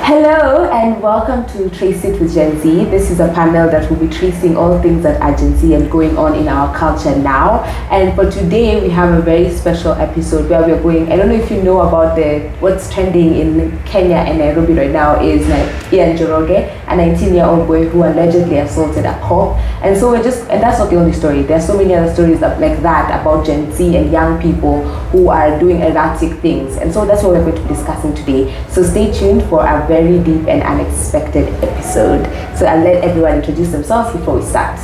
Hello and welcome to Trace It with Gen Z. This is a panel that will be tracing all things that are Gen Z and going on in our culture now. And for today, we have a very special episode where we are going. I don't know if you know about what's trending in Kenya and Nairobi right now is like Ian Njoroge, a 19-year-old boy who allegedly assaulted a cop. And so and that's not the only story. There are so many other stories like that about Gen Z and young people who are doing erratic things. And so that's what we're going to be discussing today. So stay tuned for a very deep and unexpected episode. So I'll let everyone introduce themselves before we start.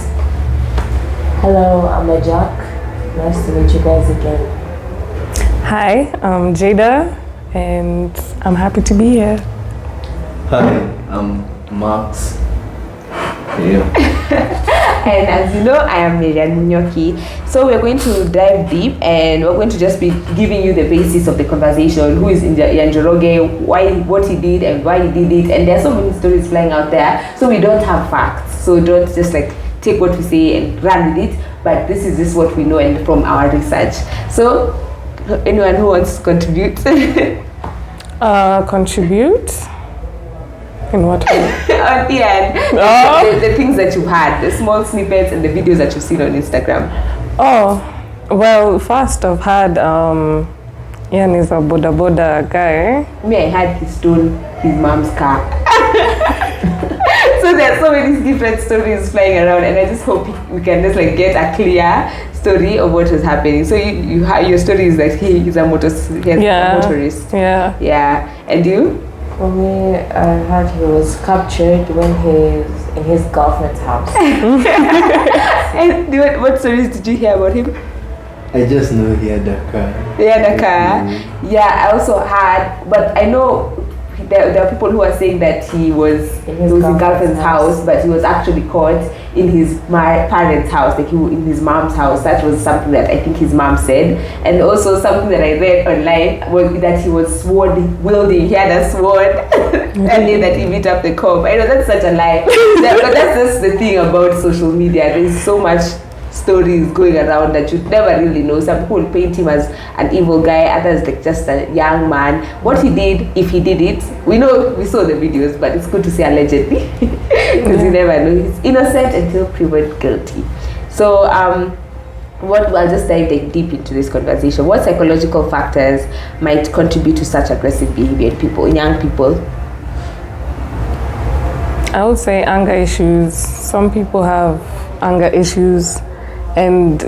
Hello, I'm Jack. Nice to meet you guys again. Hi, I'm Jada, and I'm happy to be here. Hi, I'm Max. Yeah. And as you know, I am Miriam Munyoki. So we're going to dive deep and we're going to just be giving you the basis of the conversation. Who is Ian Njoroge, what he did and why he did it. And there are so many stories flying out there. So we don't have facts. So don't just like take what we say and run with it. But this is just what we know and from our research. So anyone who wants to contribute? Contribute? In what way? On Ian, the things that you've had, the small snippets and the videos that you've seen on Instagram. Oh, well, first I've had, Ian is a boda guy. Me, I had he stole his mom's car. So there are so many different stories flying around, and I just hope we can just like get a clear story of what was happening. So your story is that he's a motorist. Yeah. And you? For me, I heard he was captured when he's in his girlfriend's house. And what stories did you hear about him? I just know he had a car. He had a car. Yeah, I also had, but I know there are people who are saying that he was in his girlfriend's house, but he was actually caught in his parents' house, like in his mom's house. That was something that I think his mom said. And also something that I read online was that he was sword wielding. He had a sword and that he beat up the cop. I know that's such a lie. But that's just the thing about social media. There's so much stories going around that you never really know. Some people will paint him as an evil guy, others like just a young man. What he did, if he did it, we saw the videos, but it's good to say allegedly because you never know. He's innocent until proven guilty. So I'll just dive deep into this conversation. What psychological factors might contribute to such aggressive behavior in young people? I would say anger issues. Some people have anger issues, and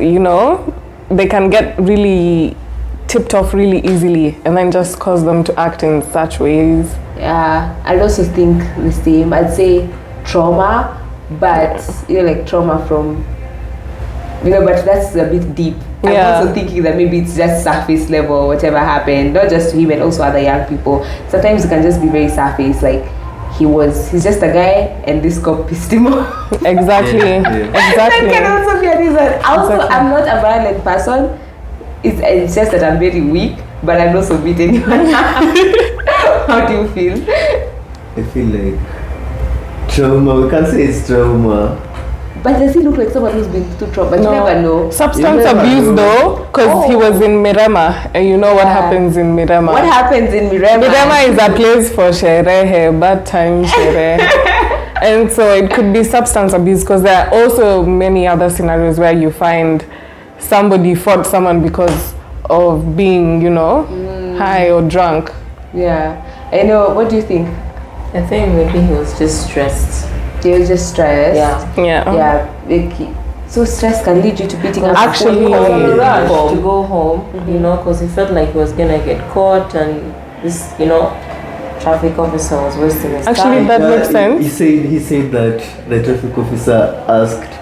they can get really tipped off really easily and then just cause them to act in such ways. Yeah, I'd also think the same. I'd say trauma, but like trauma from but that's a bit deep. I'm also thinking that maybe it's just surface level, whatever happened, not just to him and also other young people. Sometimes it can just be very surface, like he's just a guy and this cop pissed him off. Exactly. Exactly. That can also be a reason. Also, exactly. I'm not a violent person. It's just that I'm very weak, but I'm not so beat anyone. How do you feel? I feel like trauma. We can't say it's trauma. But does he look like someone who's been through trauma? But no. You never know. Substance abuse though, because he was in Mirema, and you know what happens in Mirema. What happens in Mirema? Mirema is a place for sherehe, bad time sherehe. And so it could be substance abuse, because there are also many other scenarios where you find somebody fought someone because of being, high or drunk. Yeah. I know. What do you think? I think maybe he was just stressed. He was just stressed. Yeah. So stress can lead you to beating up. Actually, he rushed to go home, because he felt like he was gonna get caught, and this, traffic officer was wasting his time. Actually, that makes sense. He said that the traffic officer asked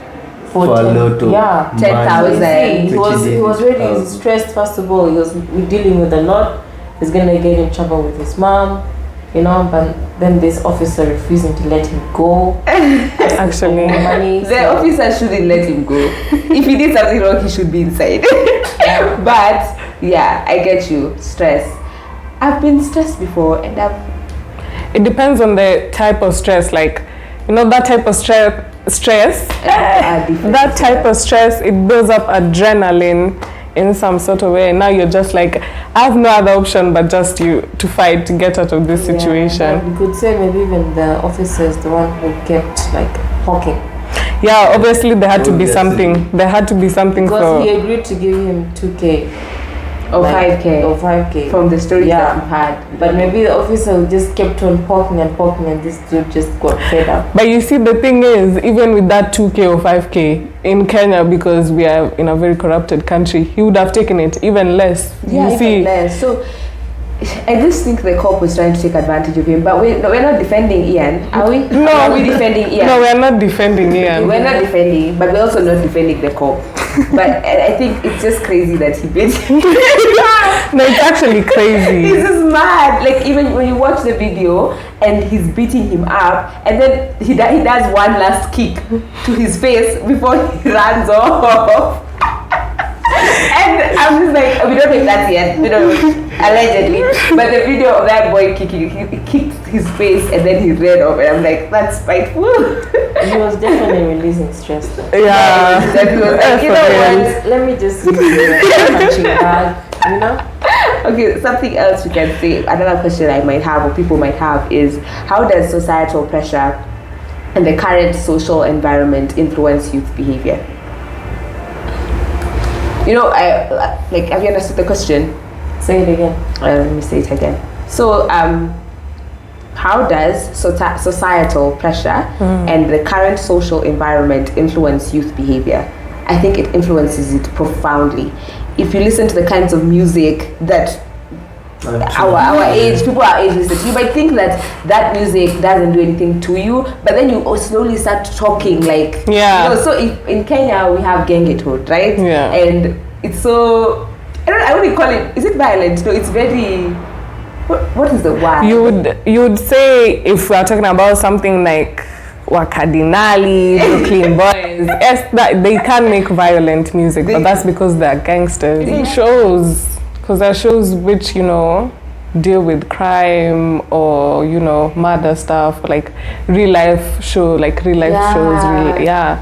for a lot of 10,000. He was really stressed. First of all, he was dealing with a lot. He's gonna get in trouble with his mom. But then this officer refusing to let him go. Actually, money. The officer shouldn't let him go. If he did something wrong, he should be inside. But I get you. Stress. I've been stressed before, and it depends on the type of stress. Like, that type of stress. That type of stress, it builds up adrenaline in some sort of way. Now you're just like, I have no other option but just to fight to get out of this situation. You could say maybe even the officers, the one who kept like hawking. Yeah, obviously there had to be something. There had to be something because he agreed to give him 2K. Or 5K. Or 5K. From the stories that you had. But maybe the officer just kept on poking and this dude just got fed up. But you see, the thing is, even with that 2K or 5K in Kenya, because we are in a very corrupted country, he would have taken it even less. Yeah, even less. So I just think the cop was trying to take advantage of him. But we're not defending Ian, are we? No. Are we defending Ian? No, we're not defending Ian. We're not defending, but we're also not defending the cop. But I think it's just crazy that he beat him. No, it's actually crazy. This is mad. Like, even when you watch the video and he's beating him up, and then he does one last kick to his face before he runs off. And I'm just like, we don't know if that's yet, we don't know, allegedly. But the video of that boy kicking, he kicked his face and then he ran off, and I'm like, that's spiteful. He was definitely releasing stress. Yeah. That he was like, you know what? Let me just use the punching bag, you know? Okay, something else we can say, another question I might have or people might have is, how does societal pressure and the current social environment influence youth behavior? You know, have you understood the question? Say it again. Let me say it again. So, how does societal pressure and the current social environment influence youth behavior? I think it influences it profoundly. If you listen to the kinds of music that our age, people our age listen to, you might think that music doesn't do anything to you, but then you slowly start talking like, yeah. You know, so if in Kenya we have Gengethood, right? Yeah. And it's so, I wouldn't call it, is it violent? No, it's very, what is the word? You would say, if we are talking about something like Wakadinali, Brooklyn Boys, yes, that they can make violent music, but that's because they're gangsters. It shows, because there are shows which, you know, deal with crime or, you know, murder stuff, like real life shows, like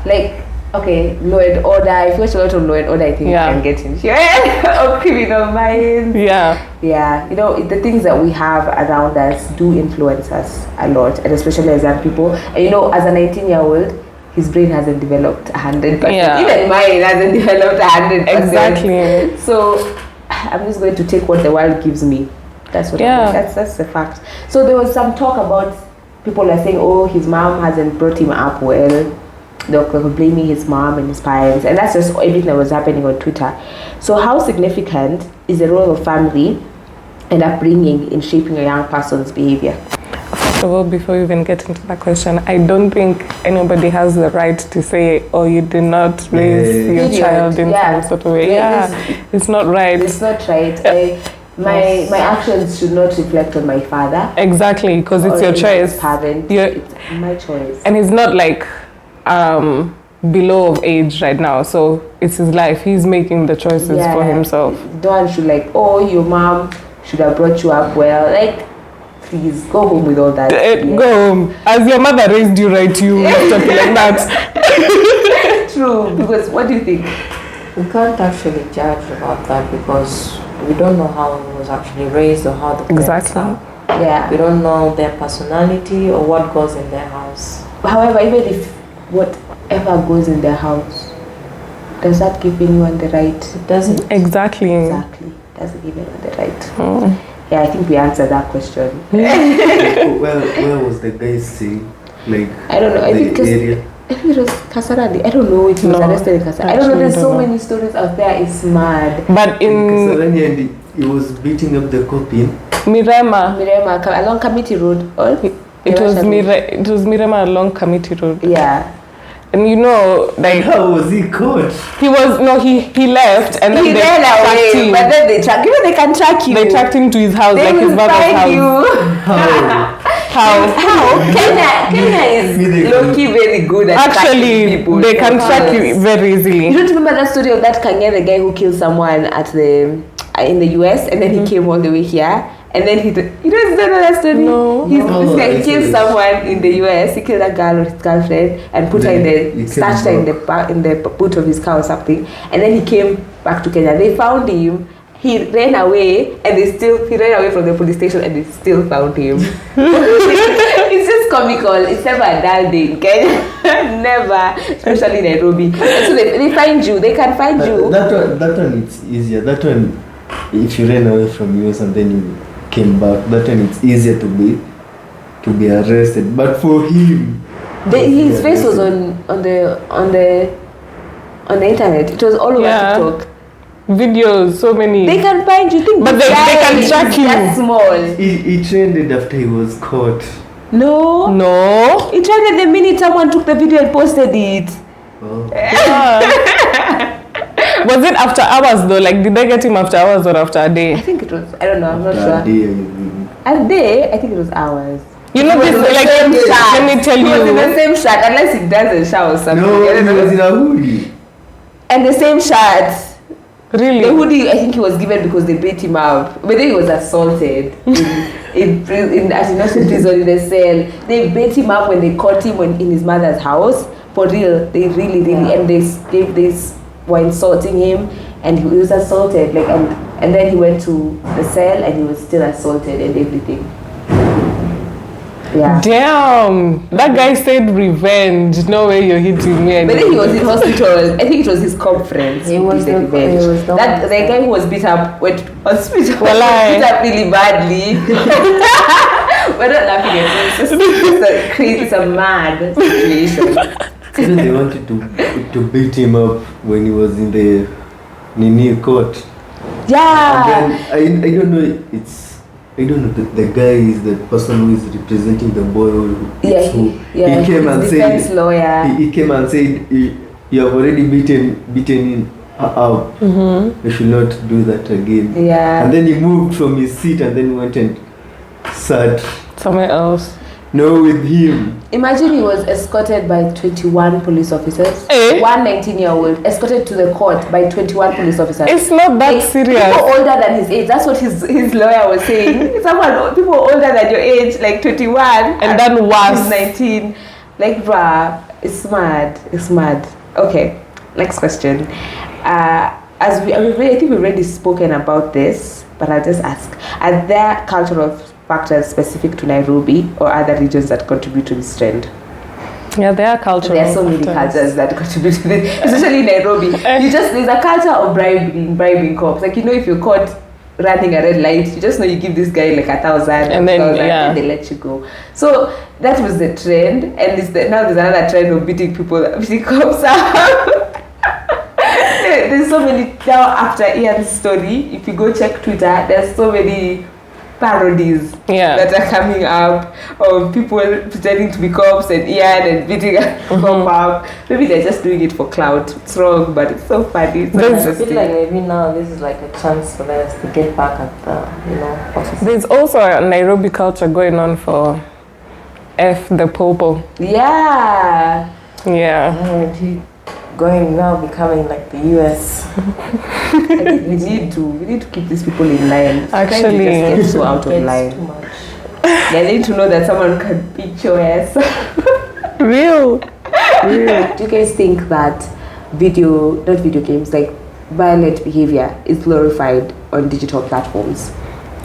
like, okay, Law and Order. If you watch a lot of Law and Order, I think you can get in here. Or Criminal Minds. Yeah. You know, the things that we have around us do influence us a lot, and especially as young people. And you know, as a 19-year-old, his brain hasn't developed 100%. Yeah. Even mine hasn't developed 100%. Exactly. So I'm just going to take what the world gives me. That's what that's the fact. So there was some talk about people are saying, oh, his mom hasn't brought him up well. They were blaming his mom and his parents, and that's just everything that was happening on Twitter. So how significant is the role of family and upbringing in shaping a young person's behavior? First of all, before we even get into that question, I don't think anybody has the right to say, oh, you did not raise your child in some sort of way. It's not right. It's not right. My actions should not reflect on my father. Exactly, because it's your choice. It's my choice. And he's not like below of age right now, so it's his life. He's making the choices for himself. No one should like, oh, your mom should have brought you up well. Like, please go home with all that. Go home. As your mother raised you right, you talking like that. True, because what do you think? We can't actually judge about that because we don't know how he was actually raised or how the parents are. Yeah. We don't know their personality or what goes in their house. However, even if whatever goes in their house, does that give anyone the right? It doesn't. Exactly. Doesn't give anyone the right. Yeah, I think we answered that question. Where was the guy staying? Like, I don't know. I think it was Kasarani. I don't know if he was arrested in Kasarani. I don't know. There's so many stories out there. It's mad. But in Kasarani, and he was beating up the cop in Mirema along Committee Road. It was Mirema along Committee Road. Yeah. And you know, like, how was he caught? He left and then he they ran tracked away, him. but then they track. You know, they can track you. They tracked him to his house, they like his mother's house. How? Kenya is low-key very good at tracking people. They can track you very easily. You don't remember that story of that Kanye, the guy who killed someone in the US, and then he came all the way here, And then you don't know that story? No. This guy killed someone in the US. He killed a girl or his girlfriend and put her stashed her in the boot of his car or something. And then he came back to Kenya. They found him. He ran away and he ran away from the police station and they still found him. It's just comical. It's never a dull day in Kenya. Never, especially in Nairobi. And so they find you. They can find you. That one it's easier. That one, if you ran away from US and then you came back, that one it's easier to be arrested. But for him, his face was on the internet. It was all over TikTok. Videos, so many. They can find you. Think, but they can track you. That's small. He trended after he was caught. No. He trended the minute someone took the video and posted it. Oh. Yeah. Was it after hours though? Like, did they get him after hours or after a day? I think it was. I don't know. I'm not sure. A day. A day? I think it was hours. You know this, like, let me tell you. He was in the same shirt, unless he doesn't shower or something. No, he was in a hoodie. And the same shirt. Really? The hoodie, I think he was given because they beat him up. But then he was assaulted in national prison in a cell. They beat him up when they caught him in his mother's house. For real, they really, and they were insulting him, and he was assaulted. Like, and then he went to the cell, and he was still assaulted and everything. Yeah. Damn, that guy said revenge. No way you're hitting me. But then he was in hospital. I think it was his conference. He was the revenge. The guy who was beat up went to hospital. Well, beat up really badly. We're not laughing at this. It's crazy. It's a mad situation. Even they wanted to beat him up when he was in the Nini court. Yeah. And then I don't know. I don't know, the guy is the person who is representing the boy. He came and said, lawyer. He came and said, you have already beaten him up. Mm-hmm. You should not do that again. Yeah. And then he moved from his seat and then went and sat somewhere else. No, with him. Imagine he was escorted by 21 police officers. One 19-year-old escorted to the court by 21 police officers. It's not that serious. People older than his age. That's what his lawyer was saying. People older than your age, like 21. And then worse. He's 19. Like, bruh, it's mad. It's mad. Okay, next question. I think we've already spoken about this, but I'll just ask. Are there cultural factors specific to Nairobi or other regions that contribute to this trend? Yeah, there are cultural There are so many cultures that contribute to this, especially in Nairobi. There's a culture of bribing cops. Like, if you're caught running a red light, you just know you give this guy like 1,000 and then they let you go. So that was the trend, and now there's another trend of beating cops up. There's so many now after Ian's story. If you go check Twitter, there's so many parodies that are coming up of people pretending to be cops and Ian and beating a cop up. Maybe they're just doing it for clout. It's wrong, but it's so funny. I feel like maybe now this is like a chance for us to get back at the office. There's also a Nairobi culture going on for F the Popo. Yeah. Going now, becoming like the US. I think we need to keep these people in line. Actually, just get so out of line. Too much. They need to know that someone can beat your ass. Real. Do you guys think that not video games, like violent behavior is glorified on digital platforms?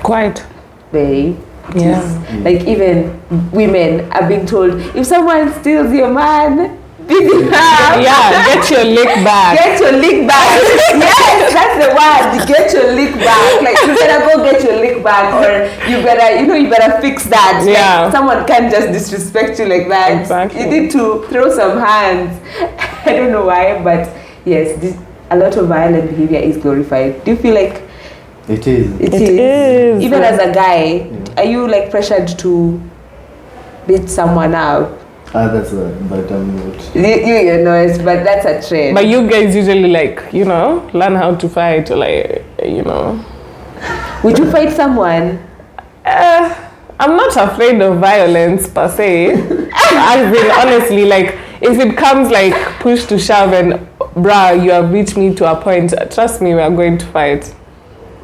Quite. Very. Yeah. Like even women are being told, if someone steals your man, beat him up. Yeah, get your lick back. Get your lick back. Yes, that's the word. Get your lick back. Like, you better go get your lick back, or you better fix that. Yeah. Like, someone can't just disrespect you like that. Exactly. You need to throw some hands. I don't know why, but yes, a lot of violent behavior is glorified. Do you feel like it is? It is. Even as a guy, are you like pressured to beat someone up? That's but I'm not. You know, but that's a trend. But you guys usually learn how to fight, or Would you fight someone? I'm not afraid of violence per se. I've been honestly, if it comes push to shove and bruh, you have reached me to a point, trust me, we are going to fight.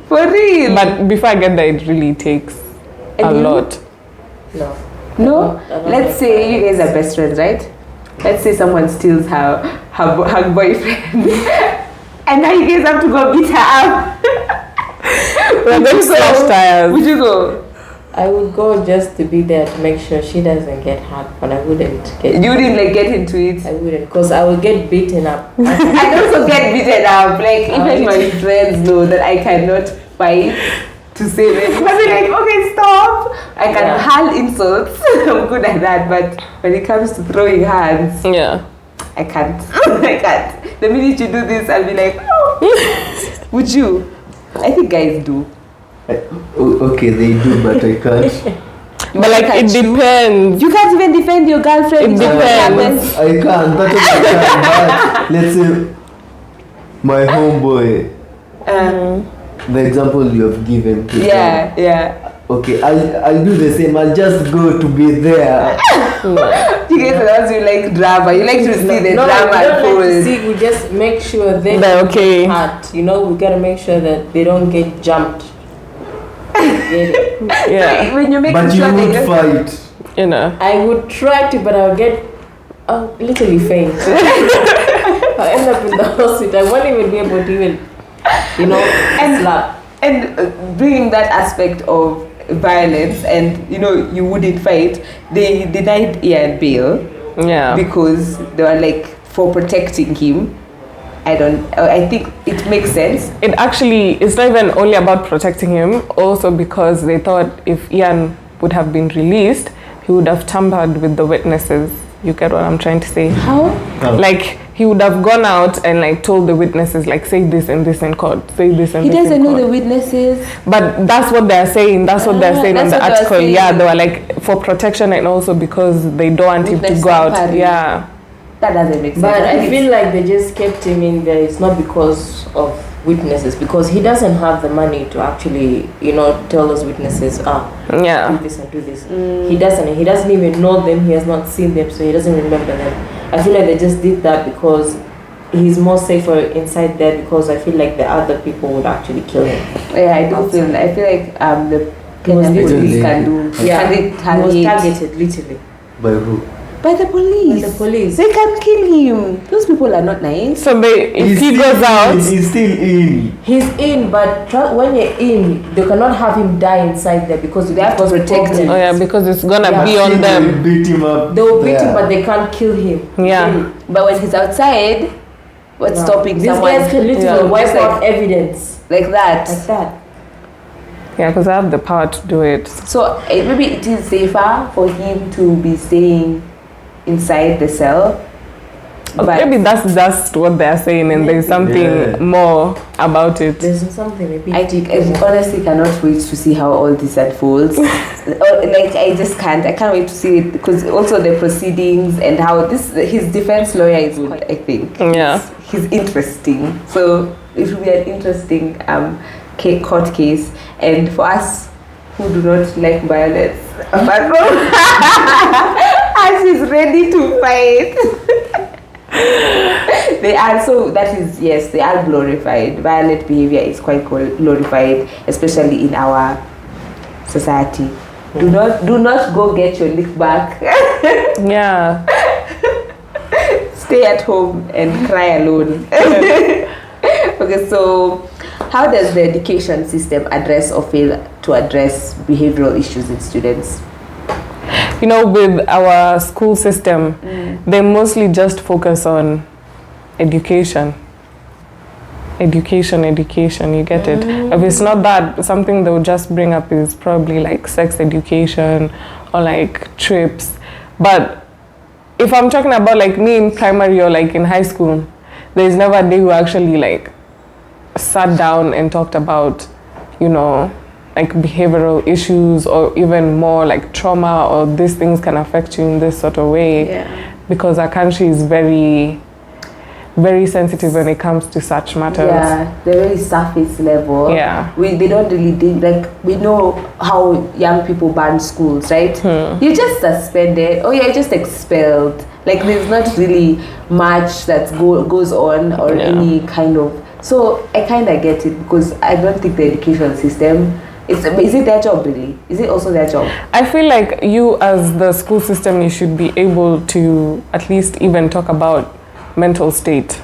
For real. But before I get there, it really takes a you? lot. No? Let's say you guys are best friends, right? Let's say someone steals her boyfriend. And now you guys have to go beat her up. We're going to slash tires. Would you go? I would go just to be there to make sure she doesn't get hurt, but I wouldn't get. You wouldn't like get into it? I wouldn't, because I would get beaten up. I also get beaten up. Like, even my friends know that I cannot fight to save it. But they're like, okay, stop. I can hurl insults. I'm good at that. But when it comes to throwing hands, I can't. I can't. The minute you do this, I'll be like, oh. Would you? I think guys do. Okay, they do, but I can't. But like, it depends. You can't even defend your girlfriend. It depends. I can't. That is I can. But let's say my homeboy. The example you have given. Yeah. Okay, I'll do the same. I'll just go to be there. You guys are also like drama. You like to see the drama unfold. Like to see, we just make sure they're okay. Hurt. You know, we gotta make sure that they don't get jumped. Yeah. When you make but you sure would fight. You know. I would try to, but I'll literally faint. I'll end up in the hospital. I won't even be able to even, slap. And bringing that aspect of violence, and you wouldn't fight. They denied Ian bail. Yeah. Because they were like for protecting him. I think it makes sense. It actually, it's not even only about protecting him, also because they thought if Ian would have been released, he would have tampered with the witnesses. You get what I'm trying to say? How? Like, he would have gone out and like told the witnesses, like, say this and this in court, say this and this in court. He doesn't know the witnesses. But that's what they're saying. That's what they're saying on the article. Yeah, they were like for protection and also because they don't want him to go out. Yeah. That doesn't make sense. But I feel like they just kept him in there. It's not because of witnesses, because he doesn't have the money to actually, tell those witnesses, do this and do this. He doesn't even know them. He has not seen them, so he doesn't remember them. I feel like they just did that because he's more safer inside there, because I feel like the other people would actually kill him. Yeah, I feel like the Kenyan police can do. Yeah, he was targeted literally. By who? By the police. By the police. They can kill him. Those people are not nice. So if he goes out, he's still in. He's in, but when you're in, they cannot have him die inside there because they have to protect him. Oh yeah, because it's gonna be on them. Beat him up. They will beat him, but they can't kill him. Yeah. Really. But when he's outside, what's stopping someone? These guys can literally wipe out evidence like that. Like that. Yeah, because I have the power to do it. So maybe it is safer for him to be staying inside the cell. But maybe that's just what they're saying, and there's something more about it. There's something maybe. I honestly cannot wait to see how all this unfolds. I just can't. I can't wait to see it, because also the proceedings and how his defense lawyer is good. I think. Yeah. He's interesting. So it will be an interesting court case, and for us who do not like violence, apart from as is ready to fight. They are glorified. Violent behavior is quite glorified, especially in our society. Do not go get your lick back. Yeah. Stay at home and cry alone. Okay, so how does the education system address or fail to address behavioral issues in students? With our school system, they mostly just focus on education. Education, you get it? If it's not that, something they would just bring up is probably like sex education or like trips. But if I'm talking about like me in primary or like in high school, there's never a day who actually like sat down and talked about, like behavioral issues or even more like trauma, or these things can affect you in this sort of way, because our country is very, very sensitive when it comes to such matters. Yeah, they're very surface level. Yeah. They don't really dig, like, we know how young people ban schools, right? You're just suspended, or you're just expelled. Like, there's not really much that goes on, or any kind of So I kind of get it, because I don't think the education system, is it their job really? Is it also their job? I feel like you as the school system, you should be able to at least even talk about mental state,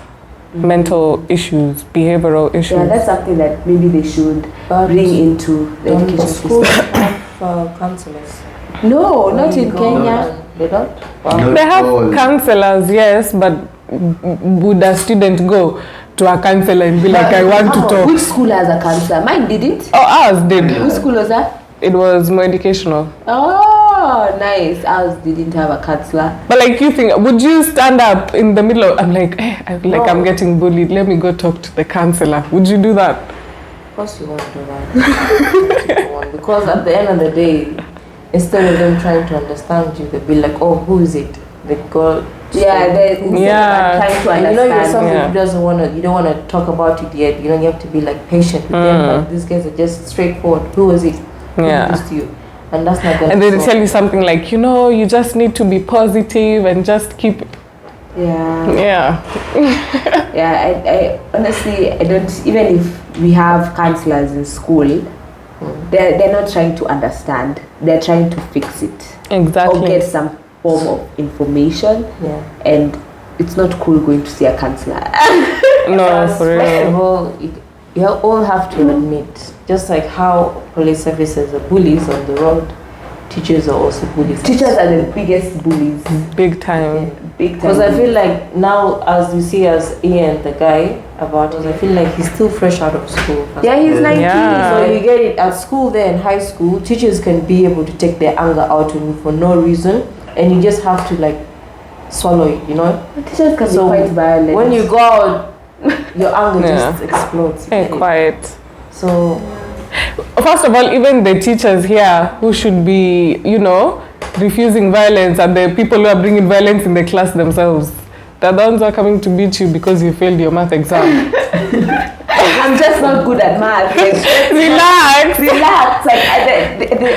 mental issues, behavioral issues. Yeah, that's something that maybe they should bring into the education system. Have counselors? No, not in Kenya. They don't? They have counselors, yes, but would a student go to a counselor and be like, I want to talk? Which school has a counselor? Mine didn't. Oh, ours did. Which school was that? It was more educational. Oh, nice. Ours didn't have a counselor. But like, you think, would you stand up in the middle of, I'm like, I feel like I'm getting bullied, let me go talk to the counselor. Would you do that? Of course you won't do that. Because at the end of the day, instead of them trying to understand you, they'll be like, oh, who is it? They go... Yeah, trying to understand. You know, you're someone who doesn't want to, you don't want to talk about it yet. You know, you have to be like patient with them. Like, these guys are just straightforward. Who is it? Who did this to you? And that's not going to And they tell you something like, you know, you just need to be positive and just keep... Yeah. I honestly, I don't, even if we have counselors in school, they're not trying to understand. They're trying to fix it. Exactly. Or get some form of information. And it's not cool going to see a counselor. No, for real. First of all, you all have to admit, just like how police officers are bullies on the road, teachers are also bullies. Teachers are the biggest bullies. Big time. Big time. Because I feel like now, as you see as Ian, the guy about it, I feel like he's still fresh out of school. Yeah, he's 19. So you get it, at school there in high school, teachers can be able to take their anger out on you for no reason, and you just have to like swallow it, you know? Teachers can be quite violent. When you go out, your anger just explodes. Hey, quiet. So, first of all, even the teachers here who should be, you know, refusing violence are the people who are bringing violence in the class themselves. They're the ones who are coming to beat you because you failed your math exam. I'm just not good at math. Relax.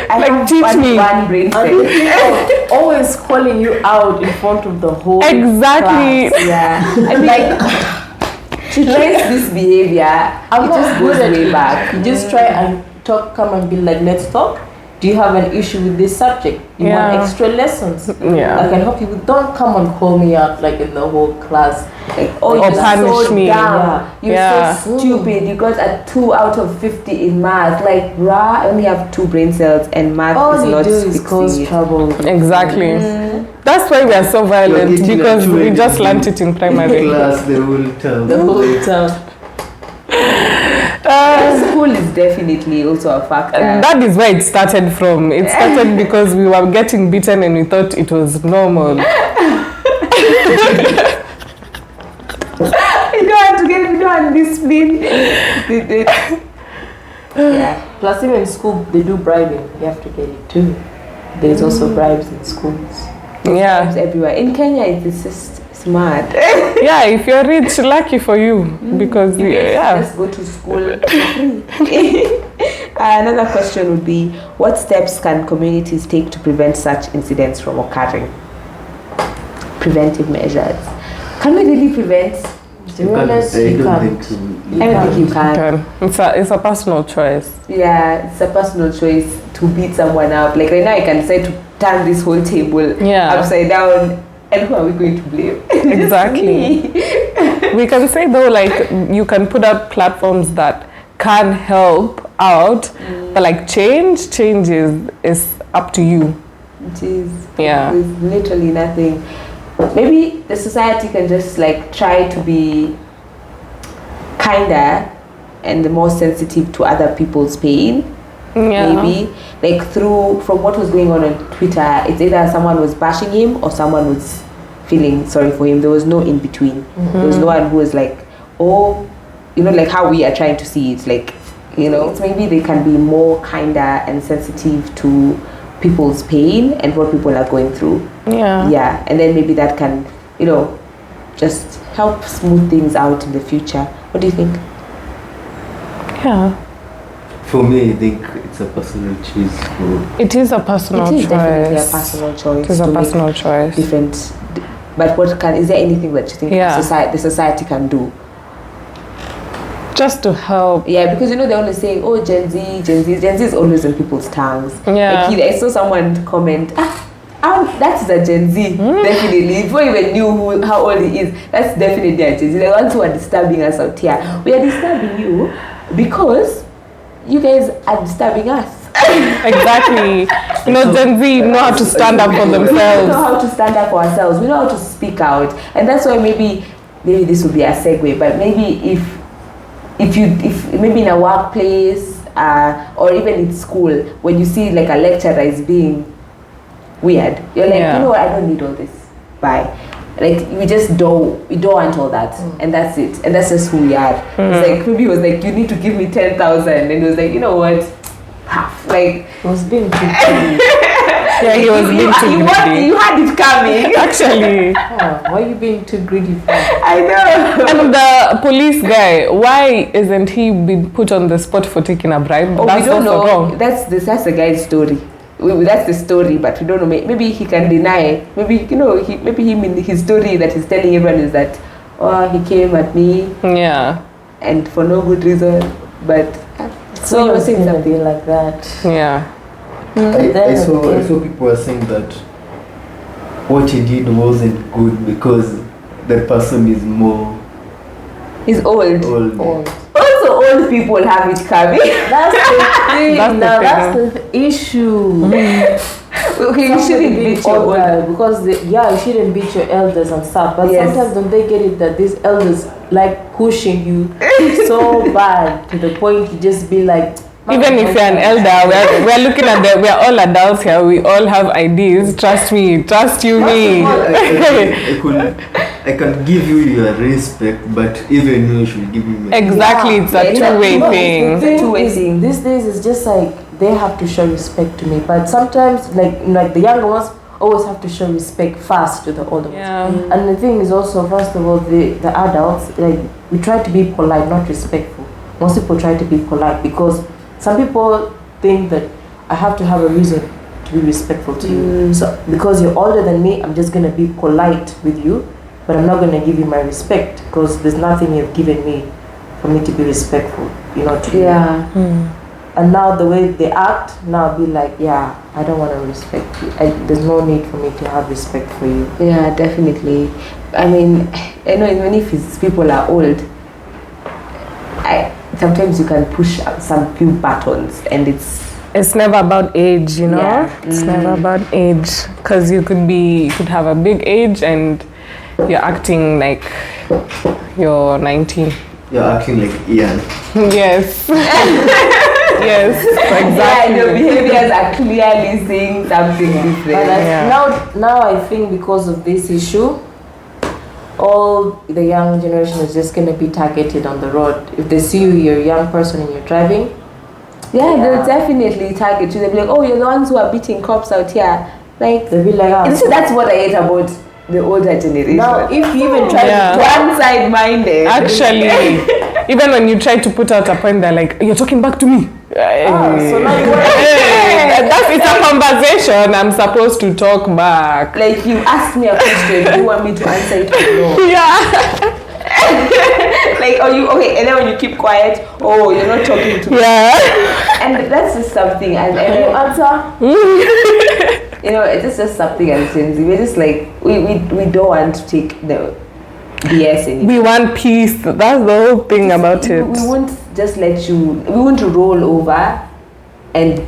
I like, have teach me. One brain cell. always calling you out in front of the whole Exactly. class. Yeah. I'm like, to trace this behavior, I'm not good at way back. You just try and come and be like, let's talk. Do you have an issue with this subject? You want extra lessons? Yeah. I can help you. Don't come and call me out like in the whole class. Like, or punish me. You're so stupid. You got a 2 out of 50 in math. Like, bruh, I only have 2 brain cells and math all is you not do is cause trouble. Exactly. That's why we are so violent, because we just learnt it in primary. Class, the whole term. The whole term. School is definitely also a factor. That is where it started from. It started because we were getting beaten and we thought it was normal. You don't have to get disciplined. Yeah. Plus, even in school, they do bribing. You have to get it too. There's also bribes in schools. Yeah. Everywhere. In Kenya, it's just smart. Yeah, if you're rich, lucky for you. Because, just go to school. Another question would be, what steps can communities take to prevent such incidents from occurring? Preventive measures. Can we really prevent? To be honest, you can't. I don't think you can. It's a personal choice. Yeah, it's a personal choice to beat someone up. Like right now, I can decide to turn this whole table upside down. And who are we going to blame? Exactly. We can say though, like, you can put up platforms that can help out, but like change is up to you. It is. Yeah. There's literally nothing. Maybe the society can just like try to be kinder and more sensitive to other people's pain. Yeah. Maybe like from what was going on Twitter, it's either someone was bashing him or someone was feeling sorry for him. There was no in between. There was no one who was like, oh, you know, like how we are trying to see it, like, you know. So maybe they can be more kinder and sensitive to people's pain and what people are going through. Yeah, and then maybe that can, you know, just help smooth things out in the future. What do you think? Yeah. For me, I think it's a personal choice. It is a personal choice. It is definitely a personal choice. It is a personal choice. Different. But is there anything that you think the society can do? Just to help. Yeah, because you know they're always saying, oh, Gen Z. Gen Z is always in people's tongues. Yeah. Like I saw someone comment, that's a Gen Z, definitely. Before you even knew how old he is, that's definitely a Gen Z. The ones who are disturbing us out here. We are disturbing you because you guys are disturbing us. Exactly. You know, Gen Z know how to stand up for themselves. We know how to stand up for ourselves. We know how to speak out. And that's why maybe this will be a segue, but maybe if maybe in a workplace or even in school, when you see like a lecturer is being weird, you're like, you know what, I don't need all this. Bye. Like we don't want all that, and that's it, and that's just who we are. It's like maybe he was like, you need to give me 10,000, and he was like, you know what, half. Like he was being too yeah, he was being too greedy. You had it coming. Actually. Why are you being too greedy for? I know. And the police guy, why isn't he been put on the spot for taking a bribe? Oh, That's we don't know. Wrong. That's the guy's story. That's the story, but we don't know. Maybe he can deny. Maybe him in his story that he's telling everyone is that, oh, he came at me. Yeah. And for no good reason, but so he was saying something like that. Yeah. I saw people were saying that what he did wasn't good because the person is more. He's old. Also, old people have it coming. That's the thing. That's the issue. Okay, you shouldn't beat your elder because you shouldn't beat your elders and stuff. But sometimes don't they get it that these elders like pushing you so bad to the point you just be like. Even if you're an elder, we're looking at we're all adults here. We all have IDs. Trust me. Trust you, me. I can give you your respect, but even you should give me. Exactly, it's a two-way thing. Two-way thing. These days, it's just like they have to show respect to me, but sometimes, like the younger ones always have to show respect first to the older ones. And the thing is also, first of all, the adults, like we try to be polite, not respectful. Most people try to be polite because. Some people think that I have to have a reason to be respectful to you. So because you're older than me, I'm just gonna be polite with you, but I'm not gonna give you my respect because there's nothing you've given me for me to be respectful, to you. And now the way they act, now I'll be like, I don't want to respect you. There's no need for me to have respect for you. Yeah, definitely. I mean, I know even if people are old, sometimes you can push some few buttons and it's never about age, it's never about age because you could have a big age and you're acting like you're 19. You're acting like Ian. Yes. Yes, exactly. Yeah, your behaviors are clearly saying something different. But now I think because of this issue, all the young generation is just going to be targeted on the road. If they see you're a young person and you're driving, they'll definitely target you. They'll be like, oh, you're the ones who are beating cops out here. Like, they'll be like, that's what I hate about the older generation. Now, if you even try to one-side-minded. Actually, even when you try to put out a point, they're like, you're talking back to me. So now it's a conversation. I'm supposed to talk back. Like you asked me a question, you want me to answer it or no? Yeah. Like, okay? And then when you keep quiet, you're not talking to me. Yeah. And that's just something. And you answer. It's just something. And we're just like we don't want to take the BS anymore. We want peace. That's the whole thing about it. We won't just let you. We want to roll over and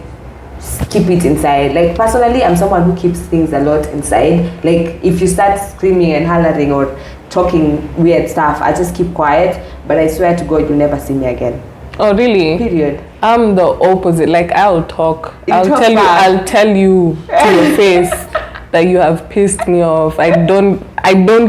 keep it inside. Like personally, I'm someone who keeps things a lot inside. Like if you start screaming and hollering or talking weird stuff, I just keep quiet. But I swear to God, you'll never see me again. Oh really? Period. I'm the opposite. Like I'll talk. I'll tell you to your face that you have pissed me off. I don't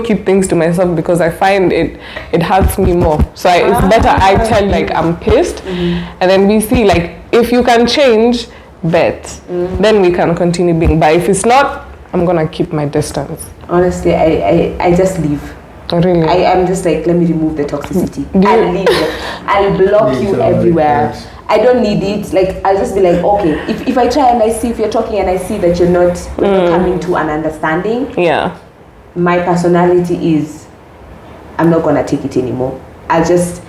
keep things to myself because I find it hurts me more. So it's better I tell like I'm pissed, and then we see like if you can change, then we can continue being. But if it's not, I'm gonna keep my distance. Honestly, I just leave. Oh, really? I'm just like, let me remove the toxicity. I'll leave. I'll block you everywhere. I don't need it. Like I'll just be like, okay, if I try and I see if you're talking and I see that you're not coming to an understanding. Yeah. My personality is, I'm not gonna take it anymore. I'll just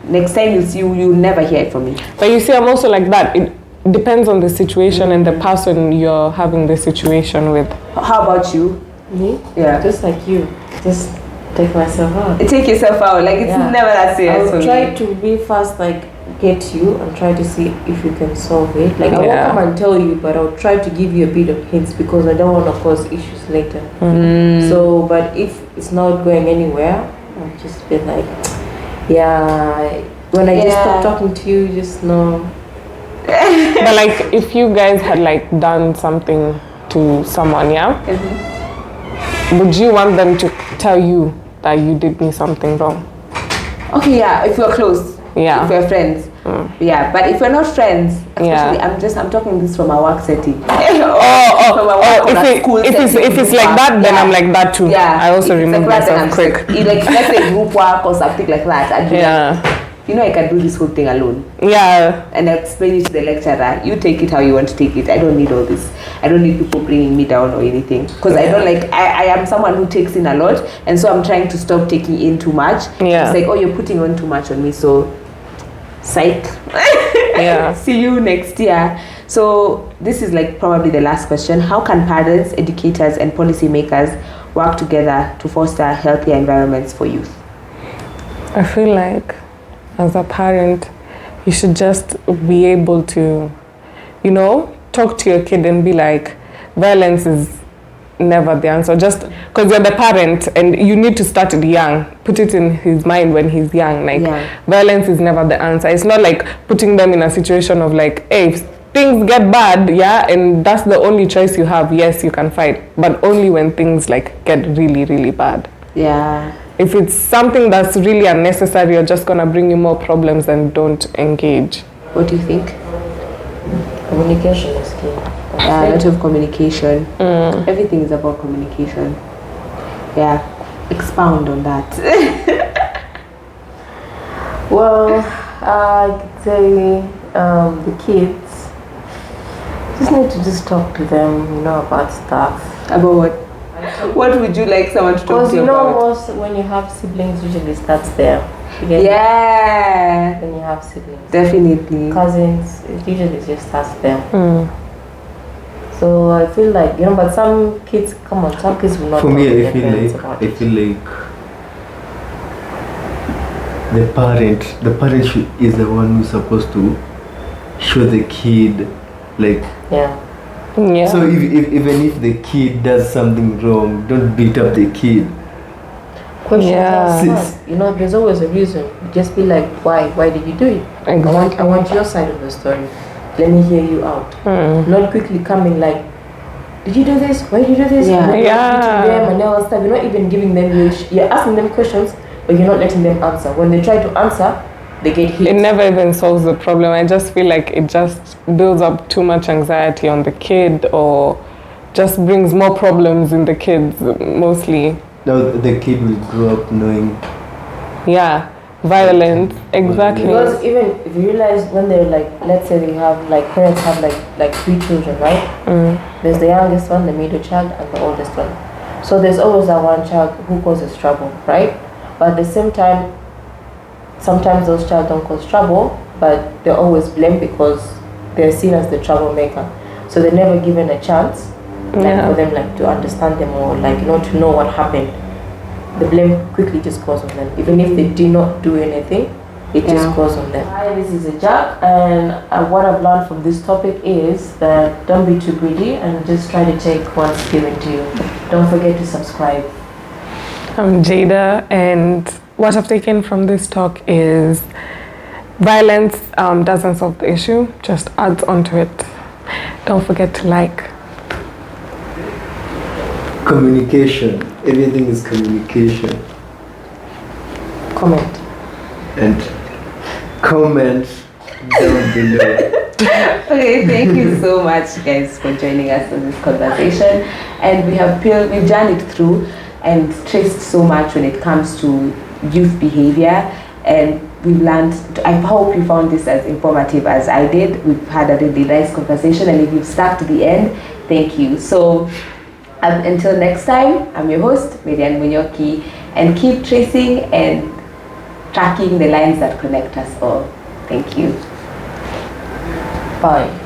next time you see you'll never hear it from me. But you see, I'm also like that. It depends on the situation and the person you're having the situation with. How about you? Me? Yeah. Just like you. Just take myself out. Take yourself out. Like, it's never that serious for me. I'll try to be fast, like, get you and try to see if you can solve it. Like, I won't come and tell you, but I'll try to give you a bit of hints because I don't want to cause issues later. So, but if it's not going anywhere, I'll just be like, when I just stop talking to you, just know. But like, if you guys had like done something to someone, would you want them to tell you that you did me something wrong? Okay, if we're close. If we're friends. But if we're not friends, especially I'm talking this from a work setting. If it's like that, then I'm like that too. I also remove myself quick. Like, let's say group work or something like that. I'd be like, I can do this whole thing alone. And I explain it to the lecturer. You take it how you want to take it. I don't need all this. I don't need people bringing me down or anything. Because I don't like, I am someone who takes in a lot. And so I'm trying to stop taking in too much. It's like, you're putting on too much on me. So, psych. See you next year. So this is like probably the last question. How can parents, educators, and policymakers work together to foster healthier environments for youth? I feel like as a parent, you should just be able to, talk to your kid and be like, violence is never the answer. Just because you're the parent and you need to start it young, put it in his mind when he's young. Like, violence is never the answer. It's not like putting them in a situation of like, hey, if things get bad, and that's the only choice you have. Yes, you can fight, but only when things like get really, really bad. If it's something that's really unnecessary or just gonna bring you more problems, then don't engage. What do you think? Communication is key. A lot of communication. Everything is about communication. Expound on that. Well, I could say the kids just need to just talk to them, about stuff. About what? What would you like someone to talk to you about? Because when you have siblings, usually starts there. When you have siblings. Definitely. Cousins, it usually just starts there. So I feel like, but some kids, some kids will not. For me, I feel like the parent is the one who's supposed to show the kid, like. So even if the kid does something wrong, don't beat up the kid. There's always a reason. Just be like, why did you do it? Exactly. I want your side of the story. Let me hear you out. Not quickly coming like, did you do this? Why did you do this? Them and all stuff. You're not even giving them. You're asking them questions, but you're not letting them answer. When they try to answer, they get hit. It never even solves the problem. I just feel like it just builds up too much anxiety on the kid, or just brings more problems in the kids mostly. Now the kid will grow up knowing. Violence, exactly. Because even if you realize when they're like, let's say they have like parents have like 3 children, right? There's the youngest one, the middle child, and the oldest one. So there's always that one child who causes trouble, right? But at the same time, sometimes those children don't cause trouble, but they're always blamed because they're seen as the troublemaker. So they're never given a chance, for them to understand them or to know what happened. The blame quickly just goes on them. Even if they did not do anything, it just goes on them. Hi, this is a Jack, and what I've learned from this topic is that don't be too greedy and just try to take what's given to you. Don't forget to subscribe. I'm Jada, and what I've taken from this talk is violence doesn't solve the issue, just adds onto it. Don't forget to like. Communication. Everything is communication. Comment. And comment down below. Okay, thank you so much, guys, for joining us on this conversation. And we've journeyed through and traced so much when it comes to youth behavior, and we've learned. I hope you found this as informative as I did. We've had a really nice conversation, and if you've stuck to the end, thank you. So until next time, I'm your host, Marianne Munyoki, and keep tracing and tracking the lines that connect us all. Thank you. Bye.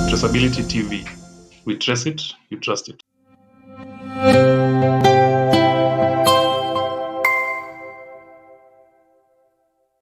Traceability TV. We trace it, you trust it.